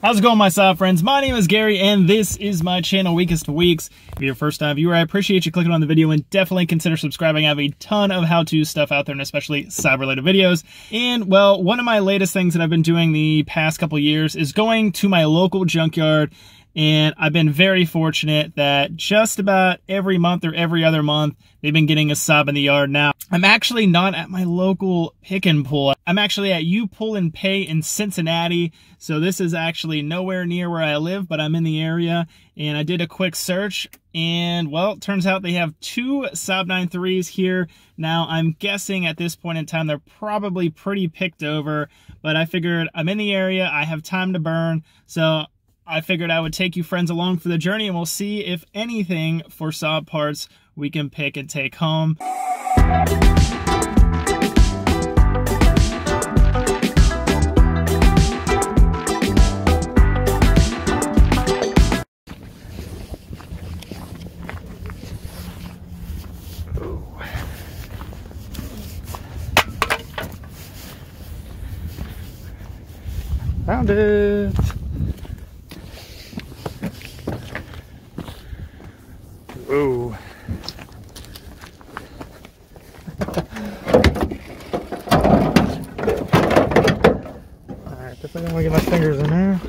How's it going, my SAAB friends? My name is Gary, and this is my channel, Weakest of Weeks. If you're a first-time viewer, I appreciate you clicking on the video, and definitely consider subscribing. I have a ton of how-to stuff out there, and especially SAAB-related videos. And, well, one of my latest things that I've been doing the past couple years is going to my local junkyard, and I've been very fortunate that just about every month or every other month, they've been getting a SAAB in the yard. Now, I'm actually not at my local pick and pull. I'm actually at U Pull and Pay in Cincinnati. So this is actually nowhere near where I live, but I'm in the area. And I did a quick search, and well, it turns out they have two SAAB 9.3s here. Now, I'm guessing at this point in time, they're probably pretty picked over, but I figured I'm in the area, I have time to burn. So I figured I would take you friends along for the journey, and we'll see if anything for SAAB parts we can pick and take home. Found it! Whoa. Alright, definitely don't want to get my fingers in there.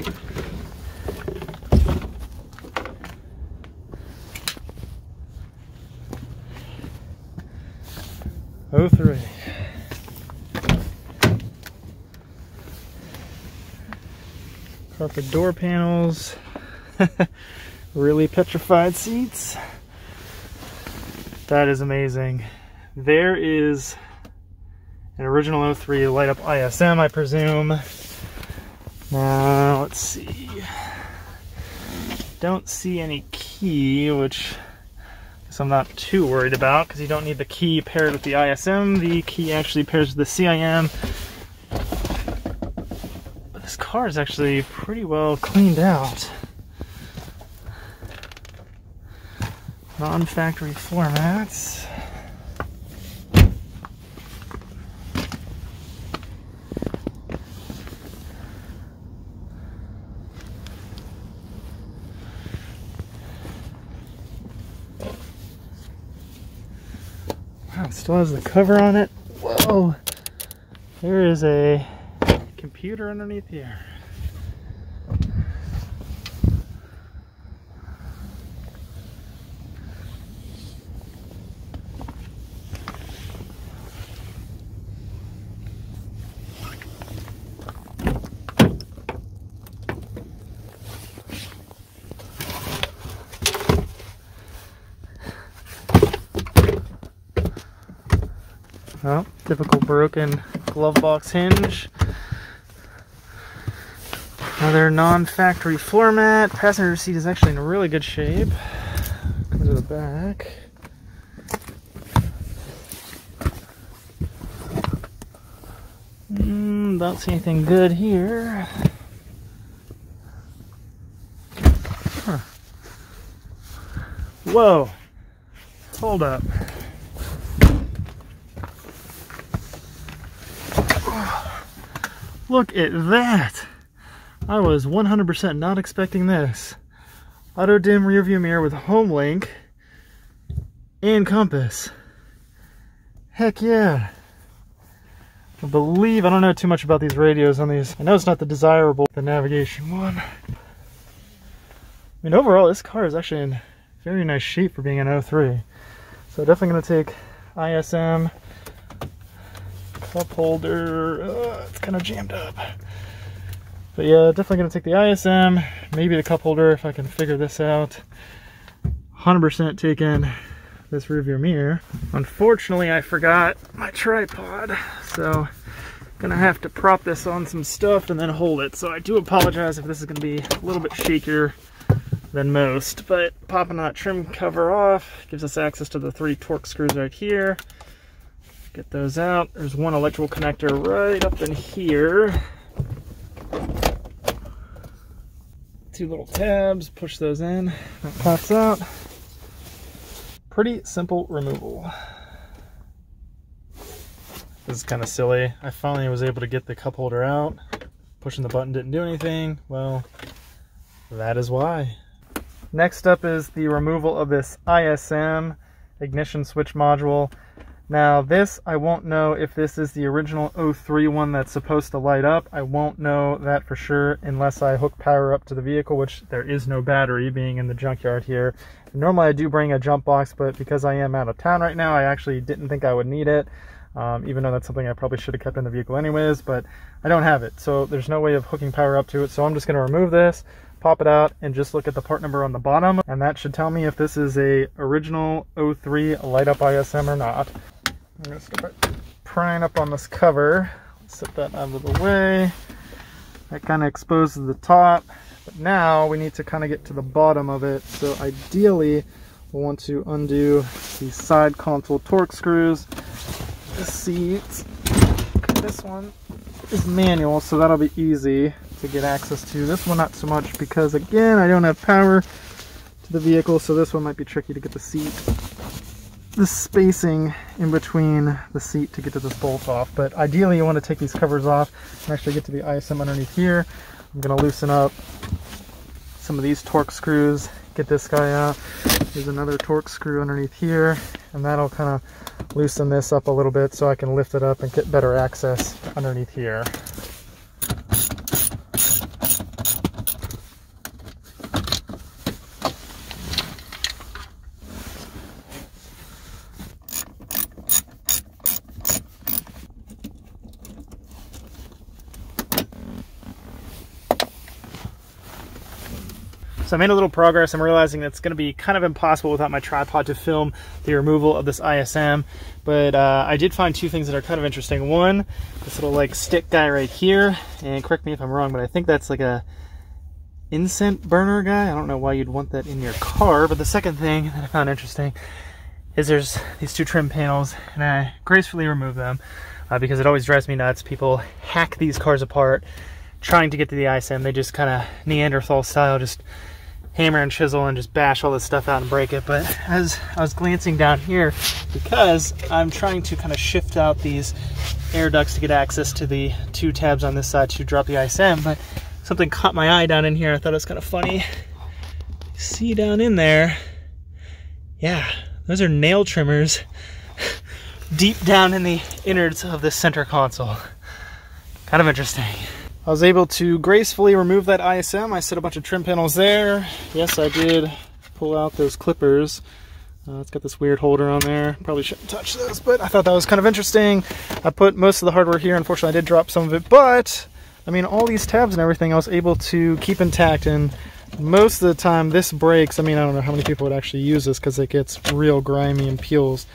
Oh, 03. Carpet door panels. Really petrified seats. That is amazing. There is an original 03 light up ISM, I presume. Now, let's see. Don't see any key, which I guess I'm not too worried about, because you don't need the key paired with the ISM. The key actually pairs with the CIM. But this car is actually pretty well cleaned out. Non-factory floor mats. Wow, it still has the cover on it. Whoa! There is a computer underneath here. Well, typical broken glove box hinge. Another non-factory floor mat. Passenger seat is actually in really good shape. Go to the back. Don't see anything good here. Huh. Whoa! Hold up. Look at that! I was 100% not expecting this. Auto dim rear view mirror with home link and compass. Heck yeah! I don't know too much about these radios on these. I know it's not the desirable, the navigation one. I mean, overall, this car is actually in very nice shape for being an 03. So definitely going to take ISM. Cup holder, it's kind of jammed up. But yeah, definitely going to take the ISM, maybe the cup holder if I can figure this out. 100% taking this rear view mirror. Unfortunately, I forgot my tripod, so I'm going to have to prop this on some stuff and then hold it. So I do apologize if this is going to be a little bit shakier than most, but popping that trim cover off gives us access to the 3 Torx screws right here. Get those out. There's one electrical connector right up in here. 2 little tabs, push those in, that pops out. Pretty simple removal. This is kind of silly. I finally was able to get the cup holder out. Pushing the button didn't do anything. Well, that is why. Next up is the removal of this ISM ignition switch module. Now this, I won't know if this is the original 03 one that's supposed to light up. I won't know that for sure unless I hook power up to the vehicle, which there is no battery being in the junkyard here. Normally I do bring a jump box, but because I am out of town right now, I actually didn't think I would need it. Even though that's something I probably should have kept in the vehicle anyways, but I don't have it. So there's no way of hooking power up to it. So I'm just gonna remove this, pop it out, and just look at the part number on the bottom. And that should tell me if this is a original 03 light up ISM or not. I'm gonna start prying up on this cover. Set that out of the way. That kind of exposes the top. But now we need to kind of get to the bottom of it. So ideally, we'll want to undo the side console torque screws. The seats. This one is manual, so that'll be easy to get access to. This one not so much because, again, I don't have power to the vehicle, so this one might be tricky to get the seat. The spacing in between the seat to get to this bolt off, but ideally you want to take these covers off and actually get to the ISM underneath here. I'm going to loosen up some of these torque screws, get this guy out. There's another torque screw underneath here, and that'll kind of loosen this up a little bit so I can lift it up and get better access underneath here. So I made a little progress. I'm realizing that it's going to be kind of impossible without my tripod to film the removal of this ISM, but I did find two things that are kind of interesting. One, this little like stick guy right here, and correct me if I'm wrong, but I think that's like a incense burner guy. I don't know why you'd want that in your car, but the second thing that I found interesting is there's these two trim panels, and I gracefully remove them because it always drives me nuts. People hack these cars apart trying to get to the ISM. They just kind of Neanderthal style, just hammer and chisel and just bash all this stuff out and break it. But as I was glancing down here, because I'm trying to kind of shift out these air ducts to get access to the two tabs on this side to drop the ISM, but something caught my eye down in here. I thought it was kind of funny. See down in there, yeah, those are nail trimmers deep down in the innards of this center console. Kind of interesting. I was able to gracefully remove that ISM. I set a bunch of trim panels there. Yes, I did pull out those clippers. It's got this weird holder on there. Probably shouldn't touch those, but I thought that was kind of interesting. I put most of the hardware here. Unfortunately, I did drop some of it, but I mean, all these tabs and everything I was able to keep intact, and most of the time this breaks. I mean, I don't know how many people would actually use this because it gets real grimy and peels.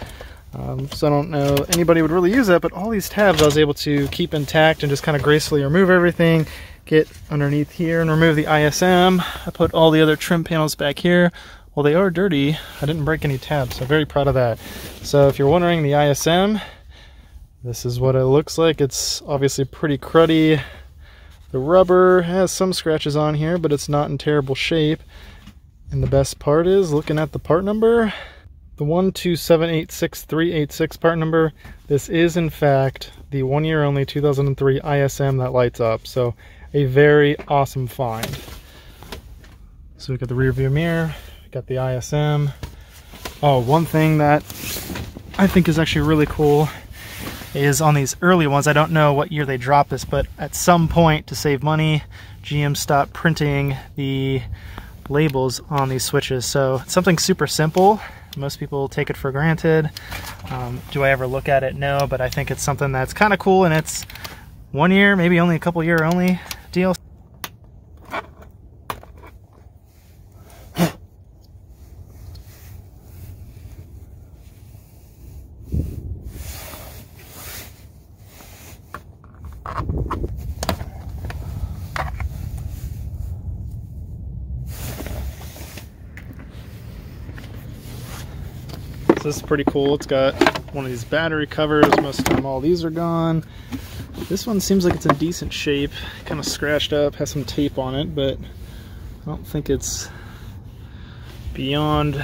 So I don't know anybody would really use it, but all these tabs I was able to keep intact and just kind of gracefully remove everything, get underneath here and remove the ISM. I put all the other trim panels back here. Well, they are dirty. I didn't break any tabs, so I'm very proud of that. So if you're wondering, the ISM, this is what it looks like. It's obviously pretty cruddy. The rubber has some scratches on here, but it's not in terrible shape. And the best part is, looking at the part number, the 12786-386 part number, this is in fact the 1 year only 2003 ISM that lights up. So a very awesome find. So we got the rear view mirror, we got the ISM. Oh, one thing that I think is actually really cool is on these early ones, I don't know what year they dropped this, but at some point to save money, GM stopped printing the labels on these switches. So it's something super simple. Most people take it for granted. Do I ever look at it? No, but I think it's something that's kind of cool, and it's 1 year, maybe only a couple year only deal. This is pretty cool. It's got one of these battery covers. Most of the time all these are gone. This one seems like it's in decent shape, kind of scratched up, has some tape on it, but I don't think it's beyond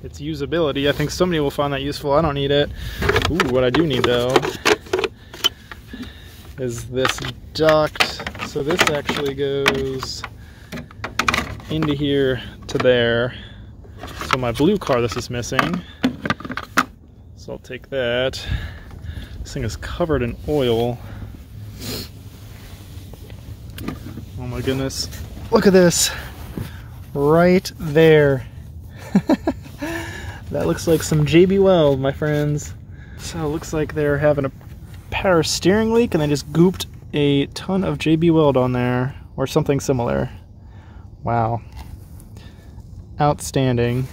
its usability. I think somebody will find that useful. I don't need it. Ooh, what I do need though is this duct. So this actually goes into here to there. So my blue car, this is missing. So I'll take that. This thing is covered in oil. Oh my goodness. Look at this. Right there. That looks like some JB Weld, my friends. So it looks like they're having a power steering leak and they just gooped a ton of JB Weld on there, or something similar. Wow. Outstanding.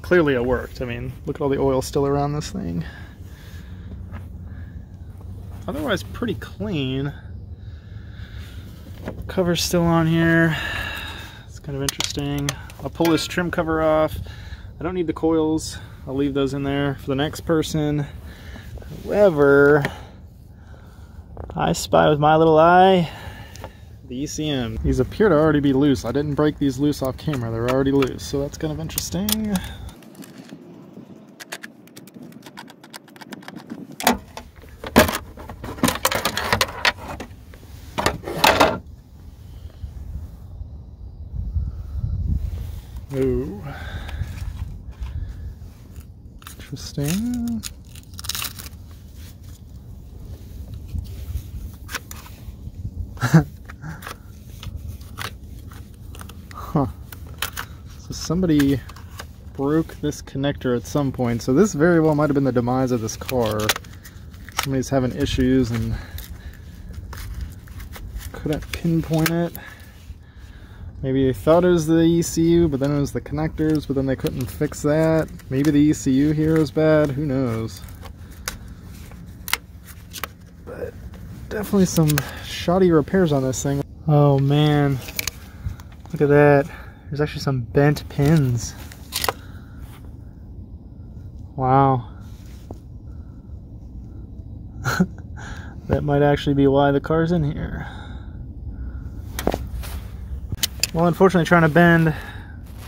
Clearly it worked. I mean, look at all the oil still around this thing. Otherwise pretty clean. Cover's still on here. It's kind of interesting. I'll pull this trim cover off. I don't need the coils. I'll leave those in there for the next person. However, I spy with my little eye the ECM. These appear to already be loose. I didn't break these loose off camera. They're already loose, so that's kind of interesting. Ooh. Interesting. Huh. So somebody broke this connector at some point. So this very well might have been the demise of this car. Somebody's having issues and couldn't pinpoint it. Maybe they thought it was the ECU, but then it was the connectors, but then they couldn't fix that. Maybe the ECU here is bad, who knows. But definitely some shoddy repairs on this thing. Oh man, look at that. There's actually some bent pins. Wow. That might actually be why the car's in here. Well, unfortunately, trying to bend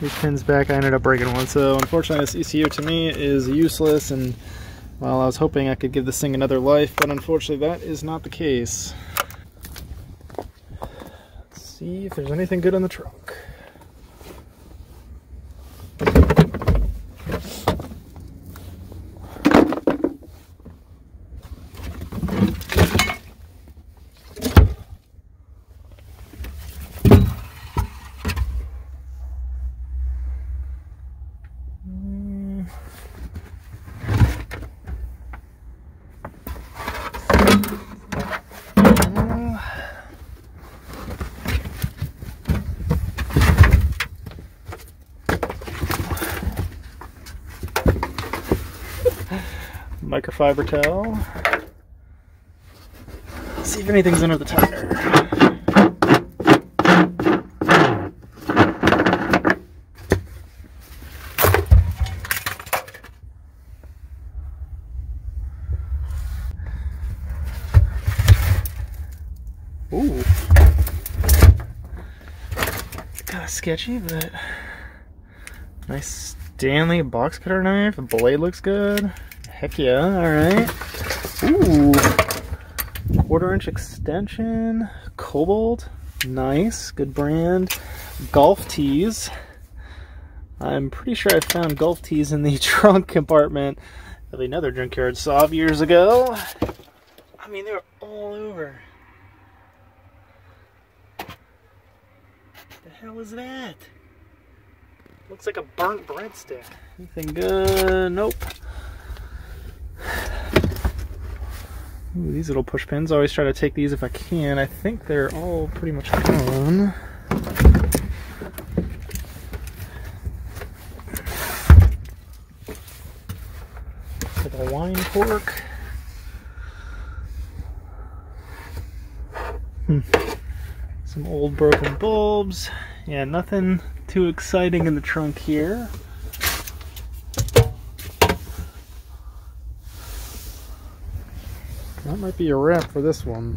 these pins back, I ended up breaking one. So unfortunately, this ECU to me is useless, and well, I was hoping I could give this thing another life, but unfortunately that is not the case. Let's see if there's anything good on the trunk. Microfiber towel. Let's see if anything's under the tire. Ooh. It's kind of sketchy, but nice Stanley box cutter knife. The blade looks good. Heck yeah, alright. Ooh. 1/4-inch extension. Cobalt. Nice. Good brand. Golf tees. I'm pretty sure I found golf tees in the trunk compartment of another Junkyard SAABS years ago. I mean, they were all over. What the hell is that? Looks like a burnt breadstick. Anything good? Nope. Ooh, these little push pins. I always try to take these if I can. I think they're all pretty much gone. Like a wine cork. Some old broken bulbs. Yeah, nothing too exciting in the trunk here. That might be a wrap for this one.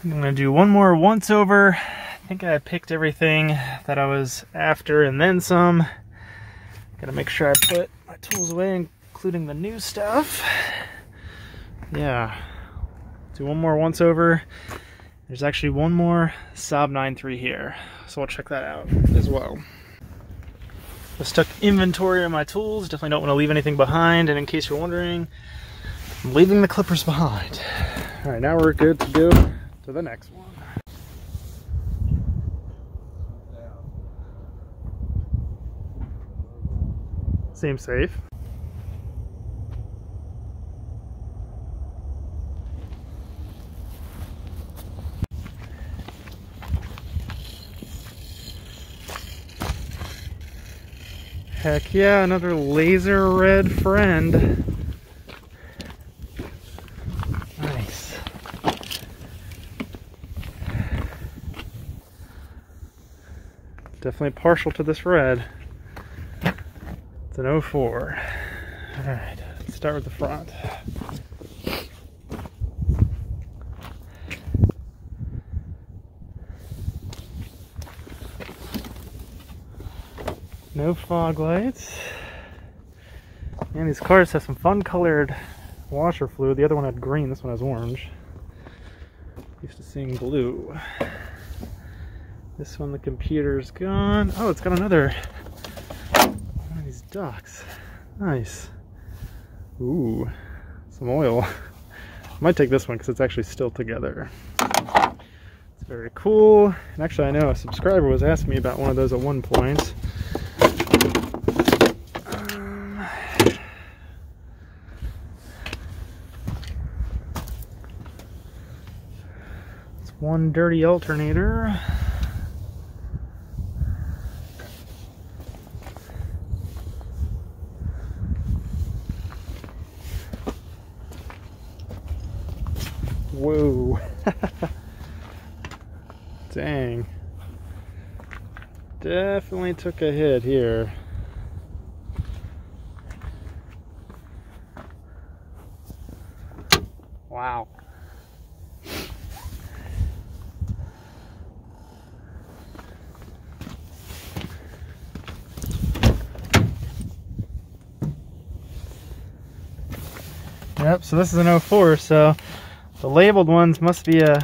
I'm gonna do one more once over. I think I picked everything that I was after and then some. Gotta make sure I put my tools away, including the new stuff. Yeah, do one more once over. There's actually one more SAAB 9.3 here, so we'll check that out as well. Just took inventory of my tools. Definitely don't want to leave anything behind, and in case you're wondering, I'm leaving the clippers behind. All right, now we're good to go to the next one. Seems safe. Heck yeah, another laser red friend. Nice. Definitely partial to this red. It's an 04. Alright, let's start with the front. No fog lights. And these cars have some fun colored washer fluid. The other one had green, this one has orange. Used to seeing blue. This one, the computer's gone. Oh, it's got another one of these ducks. Nice. Ooh, some oil. I might take this one because it's actually still together. It's very cool. And actually, I know a subscriber was asking me about one of those at one point. It's one dirty alternator. Whoa. Dang. Definitely took a hit here. Wow. Yep, so this is an 04, so the labeled ones must be a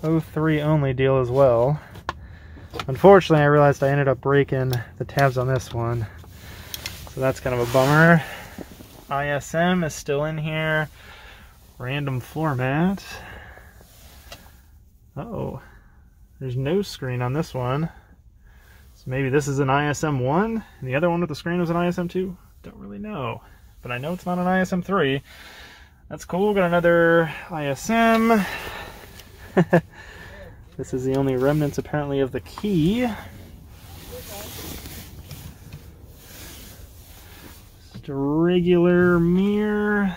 03 only deal as well. Unfortunately, I realized I ended up breaking the tabs on this one, so that's kind of a bummer. ISM is still in here. Random floor mat. Uh-oh, there's no screen on this one. So maybe this is an ISM 1 and the other one with the screen was an ISM 2. Don't really know, but I know it's not an ISM 3. That's cool. Got another ISM. This is the only remnants apparently of the key. Just a regular mirror.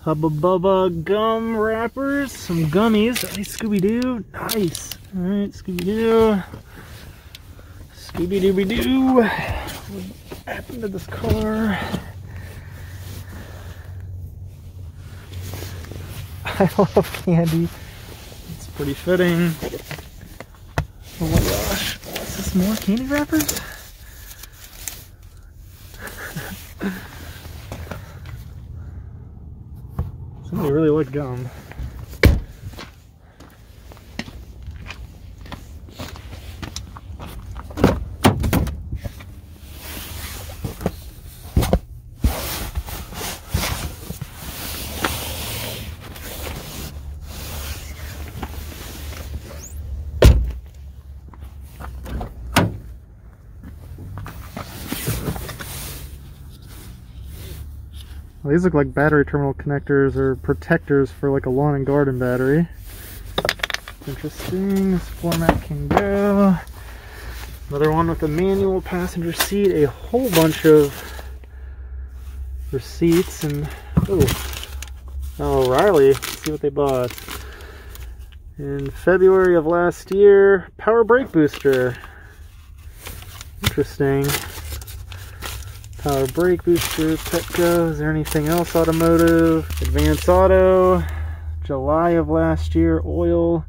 Hubba Bubba gum wrappers, some gummies. Hey, Scooby-Doo, nice. All right, Scooby-Doo. Scooby-Dooby-Doo. What happened to this car? I love candy. It's pretty fitting. Oh my gosh, what's this, more candy wrappers? Somebody really liked gum. Well, these look like battery terminal connectors or protectors for like a lawn and garden battery. Interesting. This floor mat can go. Another one with a manual passenger seat. A whole bunch of receipts and O'Reilly. Let's see what they bought. In February of last year, power brake booster. Interesting. Power brake booster, Petco. Is there anything else automotive? Advance Auto, July of last year, oil.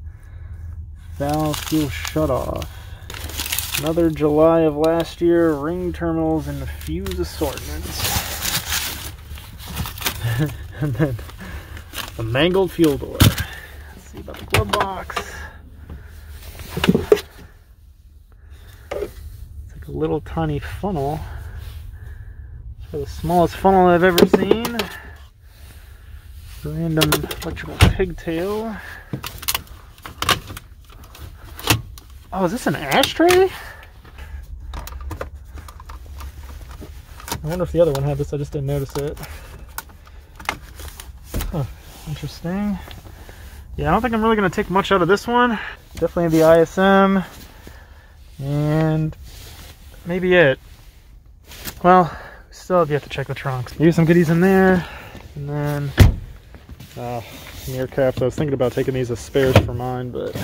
valve fuel shutoff. Another July of last year, ring terminals and fuse assortments. And then the mangled fuel door. Let's see about the glove box. It's like a little tiny funnel. It's the smallest funnel I've ever seen. Random electrical pigtail. Oh, is this an ashtray? I wonder if the other one had this, I just didn't notice it. Huh, interesting. Yeah, I don't think I'm really going to take much out of this one. Definitely the ISM. And maybe it. Well, still have yet to check the trunks. Maybe some goodies in there. And then mirror caps. I was thinking about taking these as spares for mine, but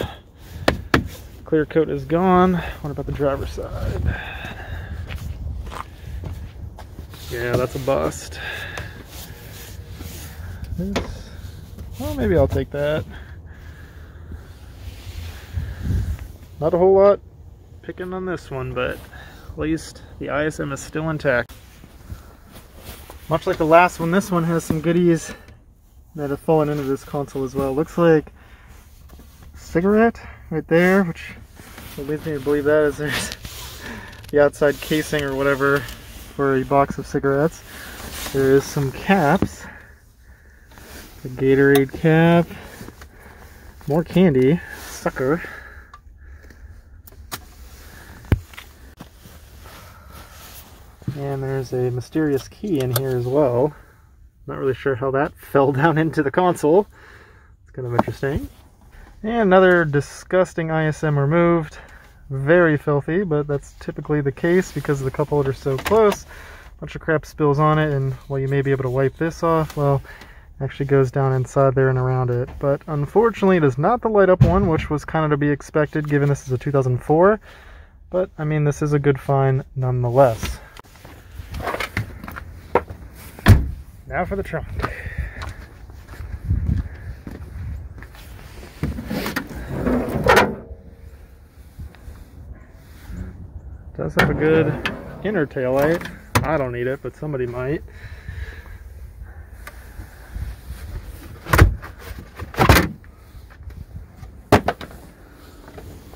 clear coat is gone. What about the driver's side? Yeah, that's a bust. This, well, maybe I'll take that. Not a whole lot picking on this one, but at least the ISM is still intact. Much like the last one, this one has some goodies that have fallen into this console as well. Looks like a cigarette right there, which leads me to believe that is there's the outside casing or whatever for a box of cigarettes. There is some caps, the Gatorade cap, more candy, sucker. And there's a mysterious key in here as well. Not really sure how that fell down into the console. It's kind of interesting. And another disgusting ISM removed. Very filthy, but that's typically the case because the cup holder's so close. A bunch of crap spills on it, and while you may be able to wipe this off, well, it actually goes down inside there and around it. But unfortunately, it is not the light up one, which was kind of to be expected given this is a 2004. But, I mean, this is a good find nonetheless. Now for the trunk. Does have a good inner taillight. I don't need it, but somebody might.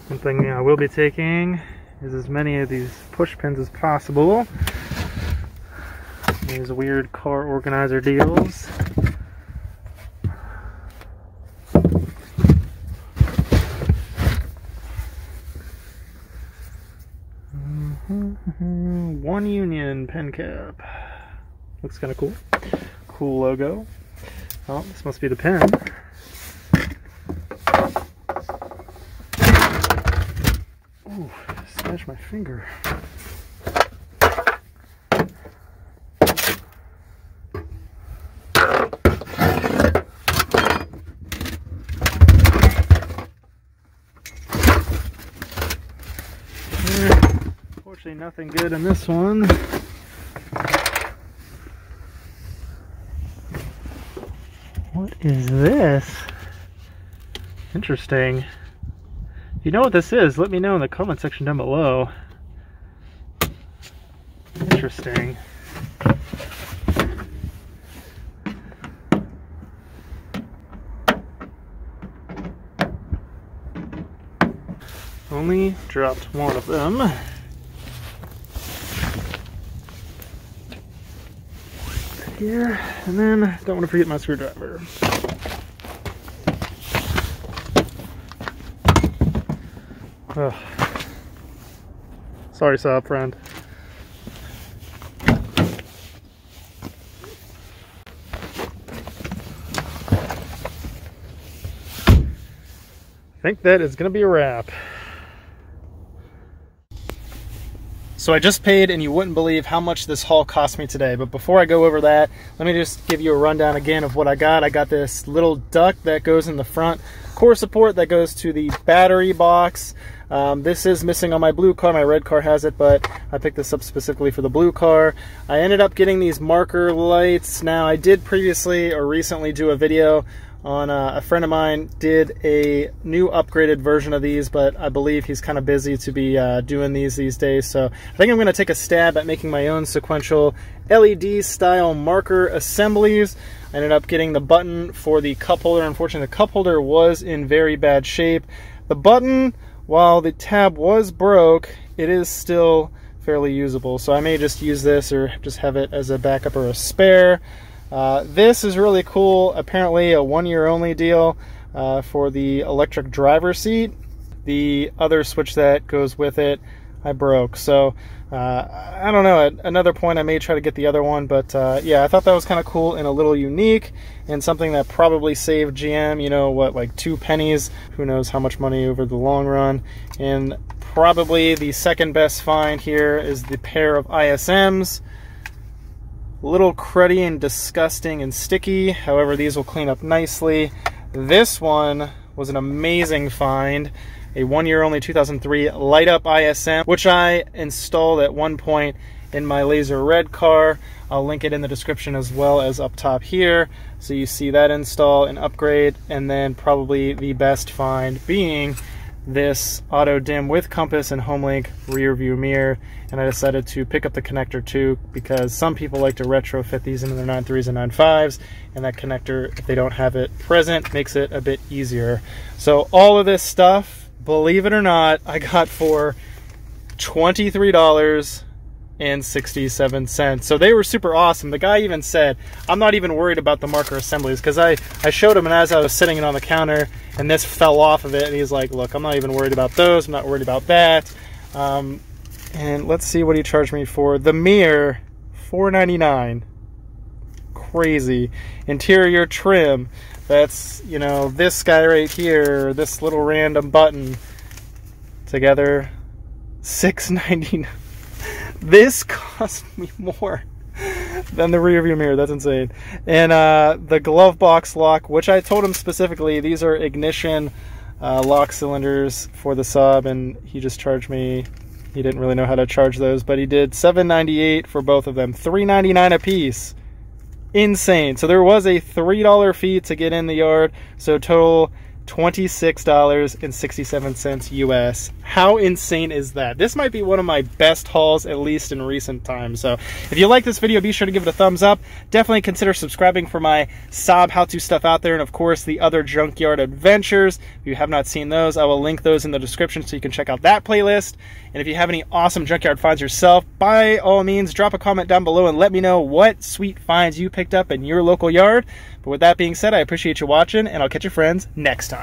One thing I will be taking is as many of these push pins as possible. These weird car organizer deals. One Union pen cap. Looks kind of cool. Cool logo. Oh, this must be the pen. Ooh, smashed my finger. Unfortunately, nothing good in this one. What is this? Interesting. If you know what this is, let me know in the comment section down below. Interesting. Only dropped one of them. Here, and then don't want to forget my screwdriver. Oh. Sorry, Saab friend. I think that is going to be a wrap. So I just paid, and you wouldn't believe how much this haul cost me today. But before I go over that, let me just give you a rundown again of what I got. I got this little duct that goes in the front, core support that goes to the battery box. This is missing on my blue car. My red car has it, but I picked this up specifically for the blue car. I ended up getting these marker lights. Now, I did previously or recently do a video on a friend of mine did a new upgraded version of these, but I believe he's kind of busy to be doing these days. So I think I'm going to take a stab at making my own sequential LED style marker assemblies. I ended up getting the button for the cup holder. Unfortunately, the cup holder was in very bad shape. The button, while the tab was broke, it is still fairly usable. So I may just use this or just have it as a backup or a spare. This is really cool. Apparently a 1-year only deal for the electric driver seat. The other switch that goes with it I broke. So I don't know, at another point I may try to get the other one, but yeah, I thought that was kind of cool and a little unique and something that probably saved GM, you know what, like 2 pennies, who knows how much money over the long run. And probably the second best find here is the pair of ISMs. A little cruddy and disgusting and sticky, however these will clean up nicely. This one was an amazing find, a 1-year only 2003 light up ISM, which I installed at one point in my laser red car. I'll link it in the description as well as up top here, so you see that install and upgrade. And then probably the best find being this auto dim with compass and HomeLink rear view mirror. And I decided to pick up the connector too, because some people like to retrofit these into their 9.3s and 9.5s, and that connector, if they don't have it present, makes it a bit easier. So all of this stuff, believe it or not, I got for $23.67. So they were super awesome. The guy even said, I'm not even worried about the marker assemblies, because I showed him, and as I was sitting it on the counter and this fell off of it, and he's like, look, I'm not even worried about those, I'm not worried about that. And let's see what he charged me for the mirror. $4.99. Crazy. Interior trim, that's, you know, this guy right here, this little random button, together $6.99. This cost me more than the rear view mirror. That's insane. And the glove box lock, which I told him specifically, these are ignition lock cylinders for the SAAB, and he just charged me, he didn't really know how to charge those, but he did $7.98 for both of them, $3.99 a piece. Insane. So there was a $3 fee to get in the yard, so total $26.67 US. How insane is that? This might be one of my best hauls, at least in recent times. So if you like this video, be sure to give it a thumbs up. Definitely consider subscribing for my SAAB how-to stuff out there, and of course the other Junkyard adventures. If you have not seen those, I will link those in the description so you can check out that playlist. And if you have any awesome Junkyard finds yourself, by all means drop a comment down below and let me know what sweet finds you picked up in your local yard. But with that being said, I appreciate you watching, and I'll catch you friends next time.